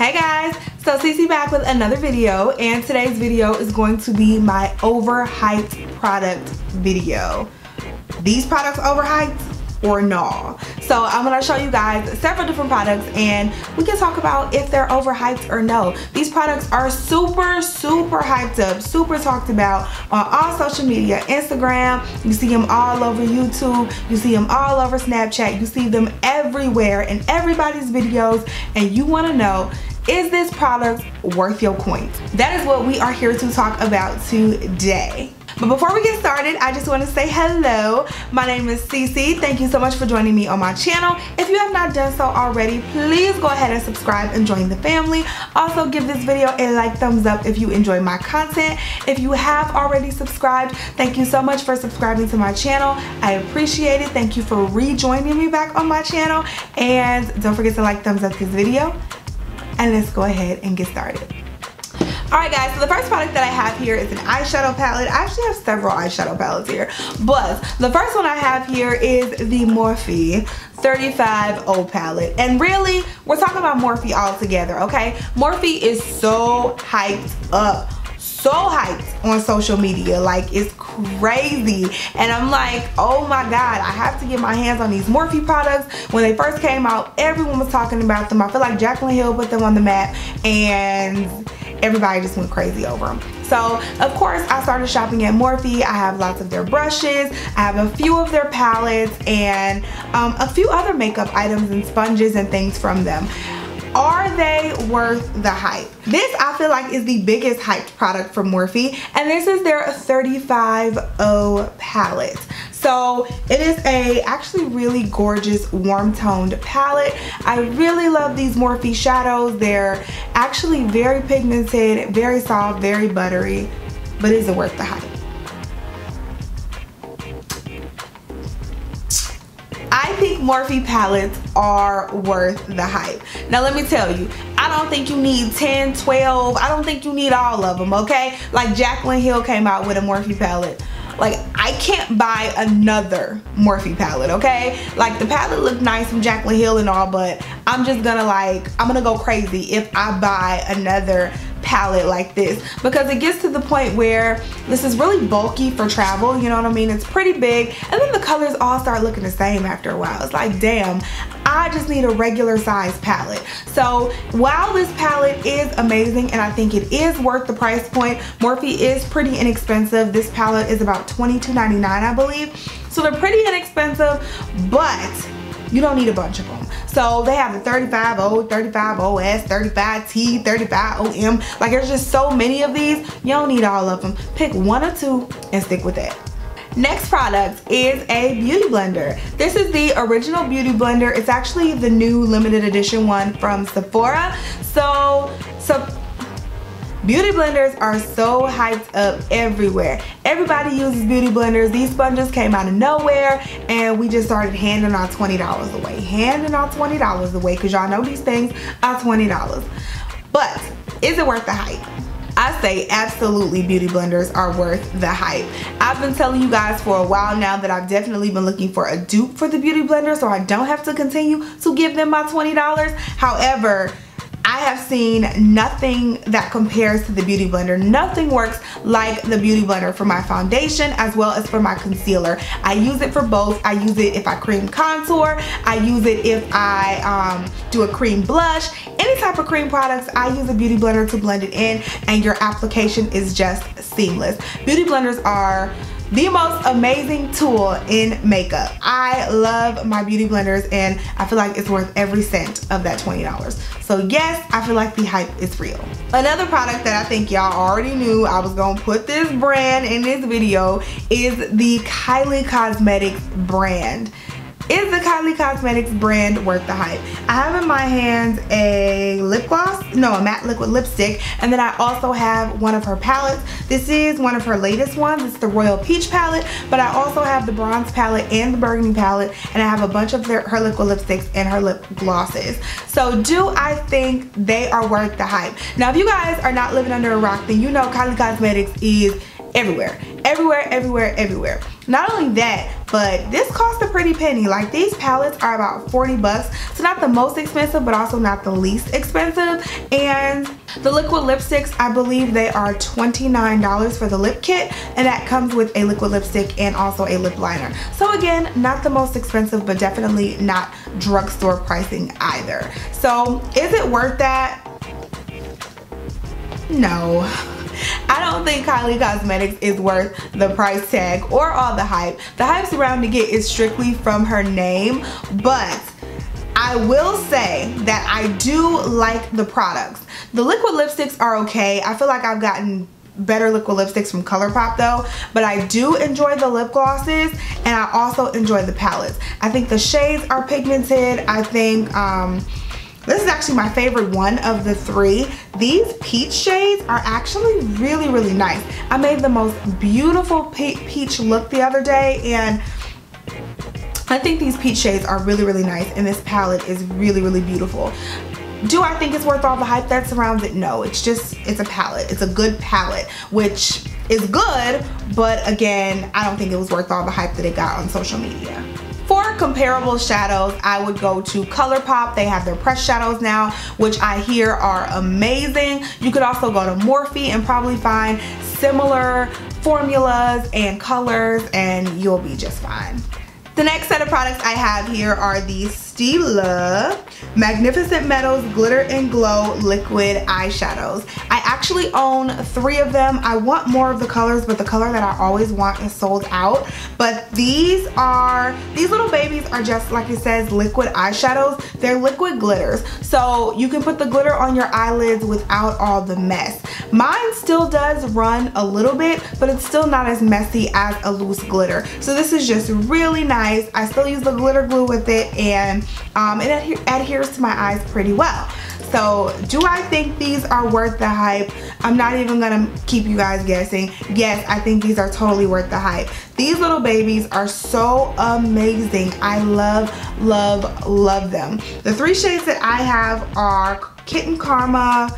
Hey guys, so Cece back with another video, and today's video is going to be my overhyped product video. These products overhyped or no? So I'm gonna show you guys several different products and we can talk about if they're overhyped or no. These products are super hyped up, super talked about on all social media. Instagram, you see them all over YouTube, you see them all over Snapchat, you see them everywhere in everybody's videos, and you want to know, is this product worth your coins? That is what we are here to talk about today. But before we get started, I just want to say hello. My name is Cece. Thank you so much for joining me on my channel. If you have not done so already, please go ahead and subscribe and join the family. Also, give this video a like, thumbs up if you enjoy my content. If you have already subscribed, thank you so much for subscribing to my channel. I appreciate it. Thank you for rejoining me back on my channel. And don't forget to like, thumbs up this video. And let's go ahead and get started. Alright guys, so the first product that I have here is an eyeshadow palette. I actually have several eyeshadow palettes here, but the first one I have here is the Morphe 35O palette. And really, we're talking about Morphe all together, okay? Morphe is so hyped up, so hyped on social media, like it's crazy. And I'm like, oh my god, I have to get my hands on these Morphe products. When they first came out, everyone was talking about them. I feel like Jaclyn Hill put them on the map and everybody just went crazy over them. So of course I started shopping at Morphe. I have lots of their brushes, I have a few of their palettes, and a few other makeup items and sponges and things from them. Are they worth the hype? This, I feel like, is the biggest hyped product from Morphe, and this is their 35O palette. So it is a actually really gorgeous warm toned palette. I really love these Morphe shadows. They're actually very pigmented, very soft, very buttery, but is it worth the hype? I think Morphe palettes are worth the hype. Now let me tell you, I don't think you need 10, 12, I don't think you need all of them, okay? Like Jaclyn Hill came out with a Morphe palette. Like, I can't buy another Morphe palette, okay? Like, the palette looked nice from Jaclyn Hill and all, but I'm just gonna I'm gonna go crazy if I buy another palette like this, because it gets to the point where this is really bulky for travel, you know what I mean? It's pretty big, and then the colors all start looking the same after a while. It's like, damn, I just need a regular size palette. So while this palette is amazing and I think it is worth the price point, Morphe is pretty inexpensive. This palette is about $22.99, I believe. So they're pretty inexpensive, but you don't need a bunch of them. So they have the 35O, 35OS, 35T, 35OM. Like, there's just so many of these. You don't need all of them. Pick one or two and stick with that. Next product is a beauty blender. This is the original beauty blender. It's actually the new limited edition one from Sephora. So beauty blenders are so hyped up everywhere. Everybody uses beauty blenders. These sponges came out of nowhere and we just started handing our $20 away. Handing our $20 away, because y'all know these things are $20. But is it worth the hype? I say absolutely beauty blenders are worth the hype. I've been telling you guys for a while now that I've definitely been looking for a dupe for the beauty blender so I don't have to continue to give them my $20. However, I have seen nothing that compares to the beauty blender. Nothing works like the beauty blender for my foundation as well as for my concealer. I use it for both. I use it if I cream contour. I use it if I do a cream blush. Any type of cream products, I use a beauty blender to blend it in, and your application is just seamless. Beauty blenders are the most amazing tool in makeup. I love my beauty blenders and I feel like it's worth every cent of that $20. So yes, I feel like the hype is real. Another product that I think y'all already knew I was gonna put this brand in this video is the Kylie Cosmetics brand. Is the Kylie Cosmetics brand worth the hype? I have in my hands a lip gloss, no, a matte liquid lipstick, and then I also have one of her palettes. This is one of her latest ones. It's the Royal Peach palette, but I also have the bronze palette and the burgundy palette, and I have a bunch of her liquid lipsticks and her lip glosses. So do I think they are worth the hype? Now, if you guys are not living under a rock, then you know Kylie Cosmetics is everywhere. Everywhere, everywhere, everywhere. Not only that, but this cost a pretty penny. Like, these palettes are about 40 bucks. So not the most expensive, but also not the least expensive. And the liquid lipsticks, I believe they are $29 for the lip kit, and that comes with a liquid lipstick and also a lip liner. So again, not the most expensive, but definitely not drugstore pricing either. So is it worth that? No. I don't think Kylie Cosmetics is worth the price tag or all the hype. The hype surrounding it is strictly from her name, but I will say that I do like the products. The liquid lipsticks are okay. I feel like I've gotten better liquid lipsticks from ColourPop though, but I do enjoy the lip glosses, and I also enjoy the palettes. I think the shades are pigmented. I think this is actually my favorite one of the three. These peach shades are actually really, really nice. I made the most beautiful peach look the other day, and I think these peach shades are really, really nice, and this palette is really, really beautiful. Do I think it's worth all the hype that surrounds it? No, it's a palette. It's a good palette, which is good, but again, I don't think it was worth all the hype that it got on social media. For comparable shadows, I would go to ColourPop. They have their pressed shadows now, which I hear are amazing. You could also go to Morphe and probably find similar formulas and colors, and you'll be just fine. The next set of products I have here are the Stila Magnificent Meadows Glitter and Glow Liquid Eyeshadows. I actually own 3 of them. I want more of the colors, but the color that I always want is sold out. But these little babies are just, like it says, liquid eyeshadows. They're liquid glitters, so you can put the glitter on your eyelids without all the mess. Mine still does run a little bit, but it's still not as messy as a loose glitter. So this is just really nice. I still use the glitter glue with it, and it adheres to my eyes pretty well. So do I think these are worth the hype? I'm not even gonna keep you guys guessing. Yes, I think these are totally worth the hype. These little babies are so amazing. I love, love, love them. The 3 shades that I have are Kitten Karma,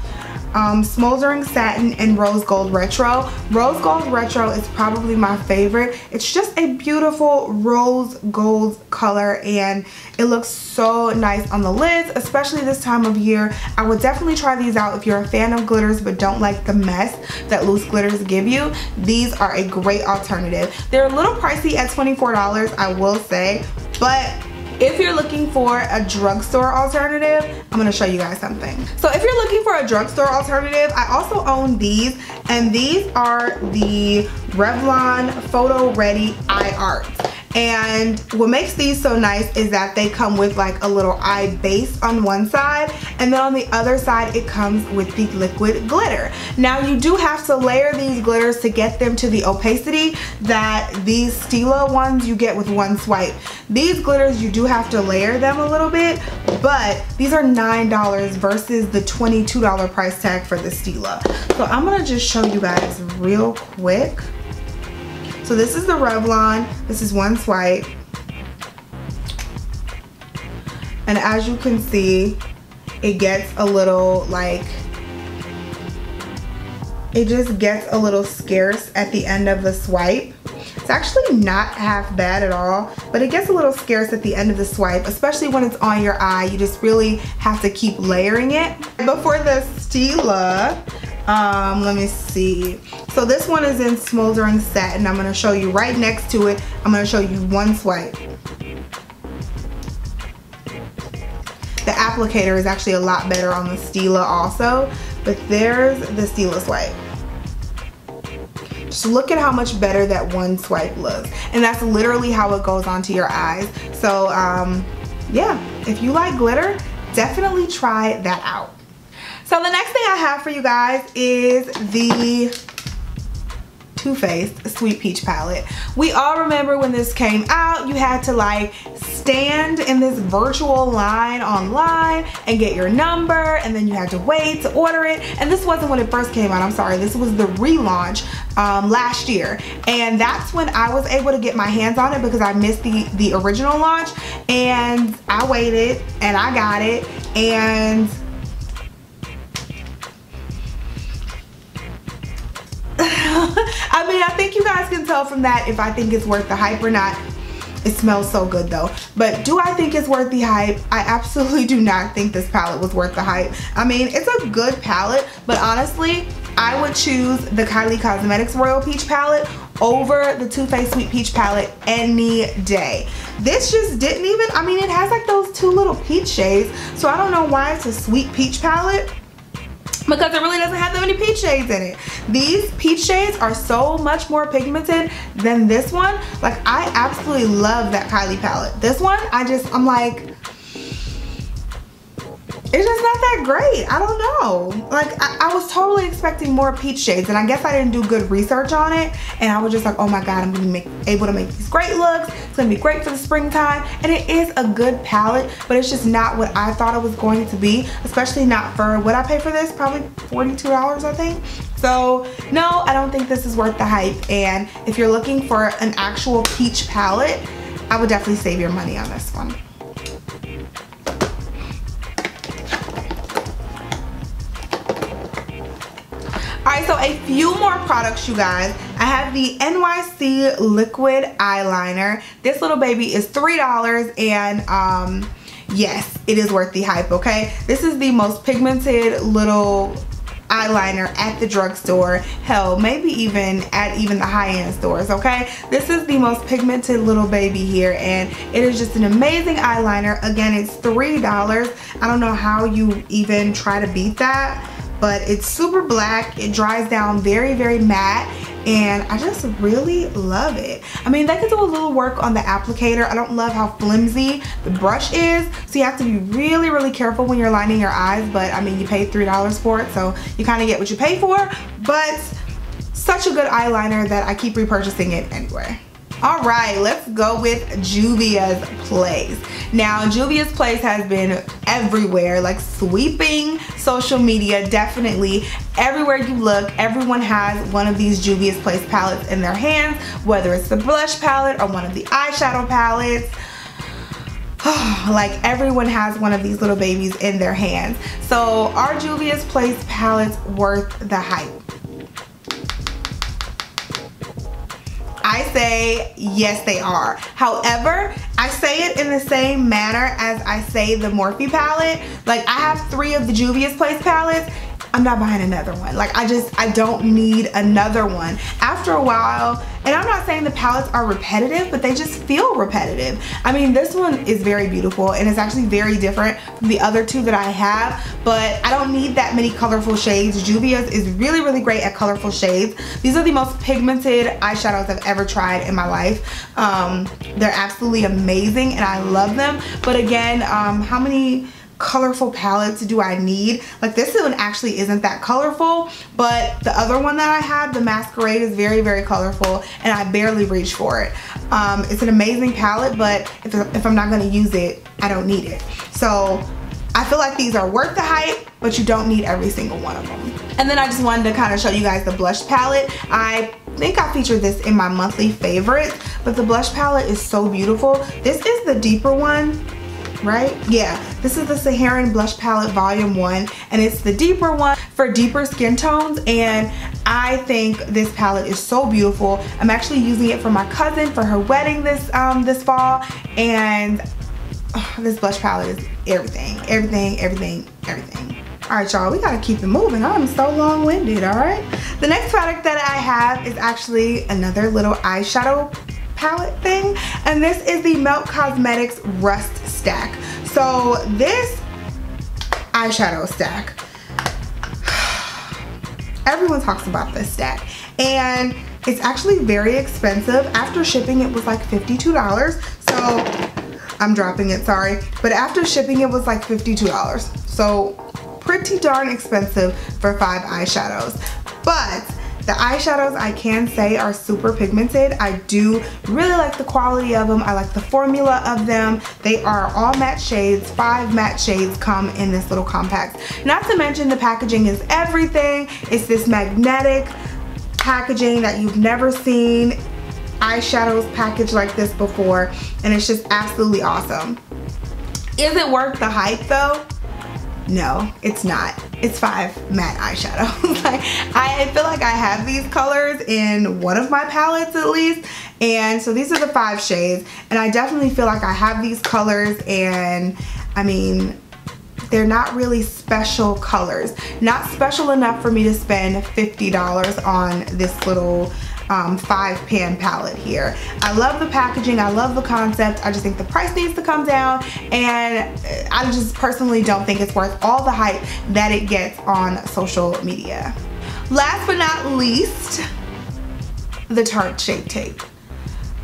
Smoldering Satin, and Rose Gold Retro. Rose Gold Retro is probably my favorite. It's just a beautiful rose gold color, and it looks so nice on the lids, especially this time of year. I would definitely try these out if you're a fan of glitters but don't like the mess that loose glitters give you. These are a great alternative. They're a little pricey at $24, I will say, but if you're looking for a drugstore alternative, I'm gonna show you guys something. So if you're looking for a drugstore alternative, I also own these, and these are the Revlon Photo Ready Eye Art. And what makes these so nice is that they come with like a little eye base on one side, and then on the other side it comes with the liquid glitter. Now you do have to layer these glitters to get them to the opacity that these Stila ones you get with one swipe. These glitters, you do have to layer them a little bit, but these are $9 versus the $22 price tag for the Stila. So I'm gonna just show you guys real quick. So this is the Revlon. This is one swipe. And as you can see, it gets a little like, it just gets a little scarce at the end of the swipe. It's actually not half bad at all, but it gets a little scarce at the end of the swipe, especially when it's on your eye. You just really have to keep layering it. But for the Stila, let me see. So this one is in Smoldering Satin. I'm gonna show you right next to it. I'm gonna show you one swipe. The applicator is actually a lot better on the Stila also, but there's the Stila swipe. Just look at how much better that one swipe looks. And that's literally how it goes onto your eyes. So yeah, if you like glitter, definitely try that out. So the next thing I have for you guys is the Too Faced Sweet Peach palette. We all remember when this came out, you had to like stand in this virtual line online and get your number, and then you had to wait to order it. And this wasn't when it first came out, I'm sorry. This was the relaunch last year. And that's when I was able to get my hands on it because I missed the original launch. And I waited and I got it. And I mean, I think you guys can tell from that if I think it's worth the hype or not. It smells so good though. But do I think it's worth the hype? I absolutely do not think this palette was worth the hype. I mean, it's a good palette, but honestly, I would choose the Kylie Cosmetics Royal Peach palette over the Too Faced Sweet Peach palette any day. This just didn't even, I mean, it has like those two little peach shades, so I don't know why it's a sweet peach palette, because it really doesn't have that many peach shades in it. These peach shades are so much more pigmented than this one. Like, I absolutely love that Kylie palette. This one, I'm like, it's just not that great. I don't know. Like, I was totally expecting more peach shades, and I guess I didn't do good research on it, and I was just like, oh my god, I'm gonna be able to make these great looks. It's gonna be great for the springtime, and it is a good palette, but it's just not what I thought it was going to be, especially not for what I pay for this, probably $42, I think. So no, I don't think this is worth the hype, and if you're looking for an actual peach palette, I would definitely save your money on this one. Alright, so a few more products, you guys. I have the NYC Liquid Eyeliner. This little baby is $3, and yes, it is worth the hype, okay? This is the most pigmented little eyeliner at the drugstore. Hell, maybe even at the high-end stores, okay? This is the most pigmented little baby here, and it is just an amazing eyeliner. Again, it's $3. I don't know how you even try to beat that, but it's super black. It dries down very, very matte, and I just really love it. I mean, they could do a little work on the applicator. I don't love how flimsy the brush is, so you have to be really, really careful when you're lining your eyes, but I mean, you paid $3 for it, so you kind of get what you pay for. But such a good eyeliner that I keep repurchasing it anyway. Alright, let's go with Juvia's Place. Now, Juvia's Place has been everywhere, like sweeping social media, definitely. Everywhere you look, everyone has one of these Juvia's Place palettes in their hands, whether it's the blush palette or one of the eyeshadow palettes. Like, everyone has one of these little babies in their hands. So, are Juvia's Place palettes worth the hype? I say yes, they are. However, I say it in the same manner as I say the Morphe palette. Like, I have 3 of the Juvia's Place palettes. I'm not buying another one. Like, I don't need another one. After a while, and I'm not saying the palettes are repetitive, but they just feel repetitive. I mean, this one is very beautiful, and it's actually very different from the other 2 that I have, but I don't need that many colorful shades. Juvia's is really, really great at colorful shades. These are the most pigmented eyeshadows I've ever tried in my life. They're absolutely amazing, and I love them. But again, how many colorful palettes do I need? Like, this one actually isn't that colorful, but the other one that I have, the Masquerade, is very, very colorful, and I barely reach for it. It's an amazing palette, but if I'm not going to use it, I don't need it. So I feel like these are worth the hype, but you don't need every single one of them. And then I just wanted to kind of show you guys the blush palette. I think I featured this in my monthly favorites, but the blush palette is so beautiful. This is the deeper one, right? Yeah, this is the Saharan Blush Palette Volume 1, and it's the deeper one for deeper skin tones, and I think this palette is so beautiful. I'm actually using it for my cousin for her wedding this fall, and this blush palette is everything, everything, everything, everything. Alright, y'all, we gotta keep it moving. I'm so long-winded, alright? The next product that I have is actually another little eyeshadow palette thing, and this is the Melt Cosmetics Rust Stack. So this eyeshadow stack, everyone talks about this stack, and it's actually very expensive. After shipping, it was like $52, so I'm dropping it, sorry, but after shipping it was like $52, so pretty darn expensive for 5 eyeshadows. But the eyeshadows, I can say, are super pigmented. I do really like the quality of them. I like the formula of them. They are all matte shades. 5 matte shades come in this little compact. Not to mention the packaging is everything. It's this magnetic packaging that you've never seen eyeshadows packaged like this before, and it's just absolutely awesome. Is it worth the hype though? No, it's not. It's 5 matte eyeshadow. Like, I feel like I have these colors in one of my palettes at least. And so these are the 5 shades. And I definitely feel like I have these colors, and I mean, they're not really special colors. Not special enough for me to spend $50 on this little 5-pan palette here. I love the packaging, I love the concept. I just think the price needs to come down, and I just personally don't think it's worth all the hype that it gets on social media. Last but not least, the Tarte Shape Tape.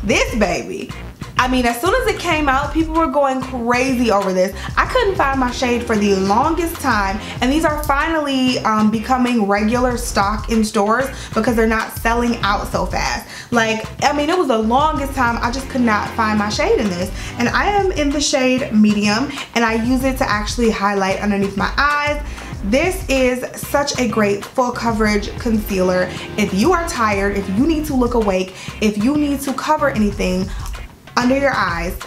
This baby, I mean, as soon as it came out, people were going crazy over this. I couldn't find my shade for the longest time, and these are finally becoming regular stock in stores because they're not selling out so fast. Like, I mean, it was the longest time I just could not find my shade in this. And I am in the shade medium, and I use it to actually highlight underneath my eyes. This is such a great full coverage concealer. If you are tired, if you need to look awake, if you need to cover anything under your eyes,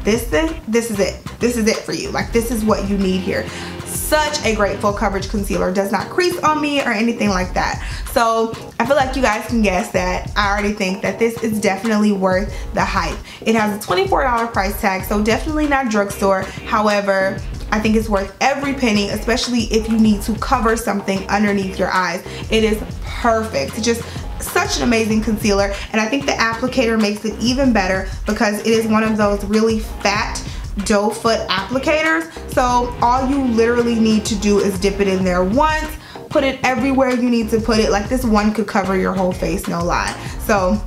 this is it. This is it for you. Like, this is what you need here. Such a great full coverage concealer. Does not crease on me or anything like that. So I feel like you guys can guess that I already think that this is definitely worth the hype. It has a $24 price tag, so definitely not drugstore. However, I think it's worth every penny, especially if you need to cover something underneath your eyes. It is perfect. It's just such an amazing concealer, and I think the applicator makes it even better because it is one of those really fat doe foot applicators. So all you literally need to do is dip it in there once, put it everywhere you need to put it. Like, this one could cover your whole face, no lie. So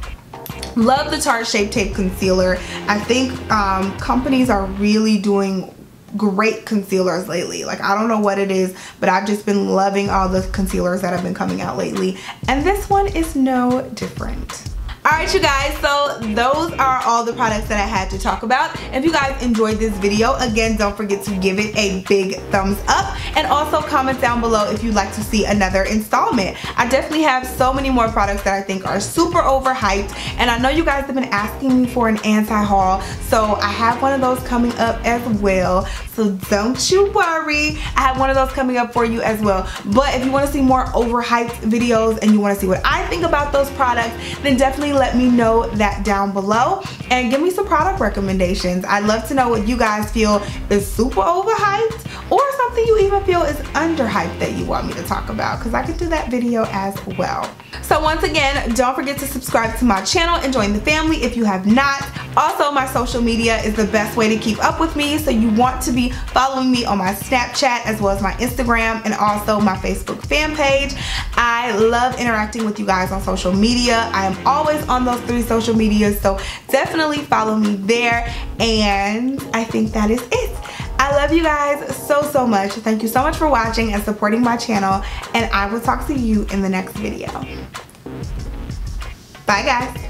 love the Tarte Shape Tape concealer. I think companies are really doing great concealers lately. Like, I don't know what it is, but I've just been loving all the concealers that have been coming out lately, and this one is no different. Alright, you guys, so those are all the products that I had to talk about. If you guys enjoyed this video, again, don't forget to give it a big thumbs up, and also comment down below if you'd like to see another installment. I definitely have so many more products that I think are super overhyped, and I know you guys have been asking me for an anti-haul, so I have one of those coming up as well. So don't you worry, I have one of those coming up for you as well. But if you want to see more overhyped videos and you want to see what I think about those products, then definitely let me know that down below and give me some product recommendations. I'd love to know what you guys feel is super overhyped, or something you even feel is underhyped that you want me to talk about, because I could do that video as well. So once again, don't forget to subscribe to my channel and join the family if you have not. Also, my social media is the best way to keep up with me, so you want to be following me on my Snapchat as well as my Instagram and also my Facebook fan page. I love interacting with you guys on social media. I am always on those 3 social medias, so definitely follow me there. And I think that is it. I love you guys so much. Thank you so much for watching and supporting my channel, and I will talk to you in the next video. Bye guys.